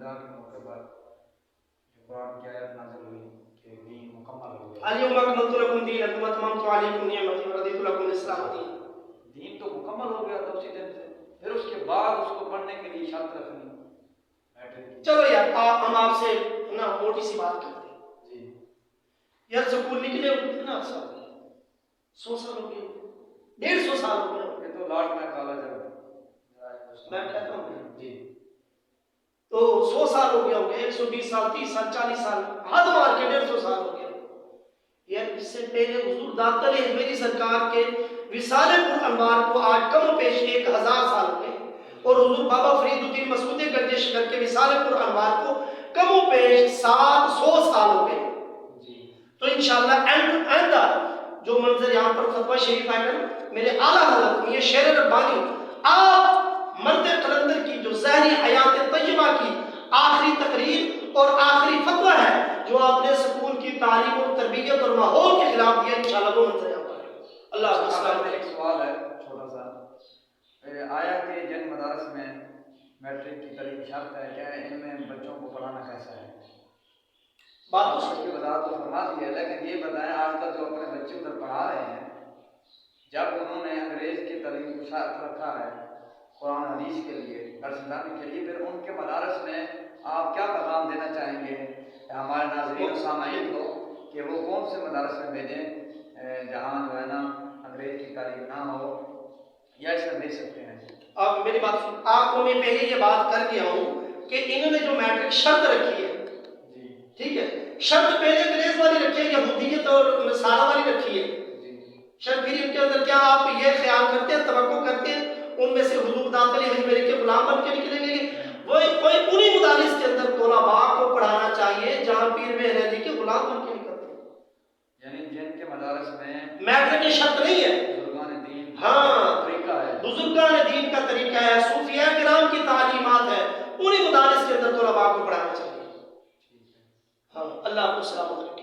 رمضان کے موقع پر قرآن کی آیت نازل ہوئی کہ دین مکمل ہو گیا. اليوم اکملت لکم دینکم واتممت علیکم نعمتی ورضیت لکم الاسلام دین. دین تو مکمل ہو گیا تھا اسی دن سے. پھر اس کے بعد اس کو پڑھنے کے لیے شرط رکھنی. چلو یار ہم آپ سے نا موٹی سی بات کرتے ہیں. جی یار سکول نکلے ہوئے تھے نا آپ سب 100 سال ہو گئے 150 سال ہو گئے. یہ تو لاٹ میں کالا جب میں کہتا ہوں جی تو 100 سال ہو گیا ہو گیا 120 سال 30 سال 40 سال حد مار کے 150 سال ہو گیا. یار اس سے پہلے حضور داتا نے میری سرکار کے وصال پر انوار کو آج کم و بیش 1000 سال ہو گئے اور حضور بابا فرید الدین مسعود گردش کر کے وصال پر انوار کو کم و بیش 700 سال ہو گئے. تو انشاءاللہ آئندہ جو منظر یہاں پر فتویٰ شریف آئے گا میرے اعلیٰ حضرت یہ شعر ربانی آپ مرد قلندر کی جو ظاہری حیات طیبہ کی آخری تقریر اور آخری فتویٰ ہے جو آپ نے سکول کی تعلیم و تربیت اور ماحول کے خلاف دیا انشاءاللہ وہ منظر یہاں پر. اللہ السلام میں ایک سوال ہے چھوٹا سا. آیا کہ جن مدارس میں میٹرک کی تعلیم شرط ہے کیا ان میں بچوں کو پڑھانا کیسا ہے؟ بات اس کی وضاحت تو فرما دی ہے لیکن یہ بتائیں آج کل جو اپنے بچے ادھر پڑھا رہے ہیں جب انہوں نے انگریز کی تعلیم کو شرط رکھا ہے قرآن حدیث کے لیے درس نظامی کے لیے پھر ان کے مدارس میں آپ کیا پیغام دینا چاہیں گے ہمارے ناظرین و سامعین کو کہ وہ کون سے مدارس میں بھیجیں جہاں جو ہے نا انگریز کی تعلیم نہ ہو یا اس میں بھیج سکتے ہیں؟ آپ میری بات سن آپ کو میں پہلے یہ بات کر گیا ہوں کہ انہوں نے جو میٹرک شرط رکھی ہے ٹھیک ہے شرط پہلے انگریز والی رکھی ہے یہودیت اور نصارہ والی رکھی ہے. شرط پھر ان کے اندر کیا آپ یہ خیال کرتے ہیں توقع کرتے ہیں ان میں سے حضور داتا علی حجویری کے غلام بن کے نکلیں گے؟ وہ کوئی انہی مدارس کے اندر طلباء کو پڑھانا چاہیے جہاں پیر مہر علی کے غلام بن کے نکلتے ہیں. یعنی جن کے مدارس میں میٹرک کی شرط نہیں ہے بزرگان دین ہاں طریقہ ہے بزرگان دین کا طریقہ ہے صوفیاء کرام کی تعلیمات ہے انہی مدارس کے اندر طلباء کو پڑھانا چاہیے. ہاں اللہ کو سلامت رکھے.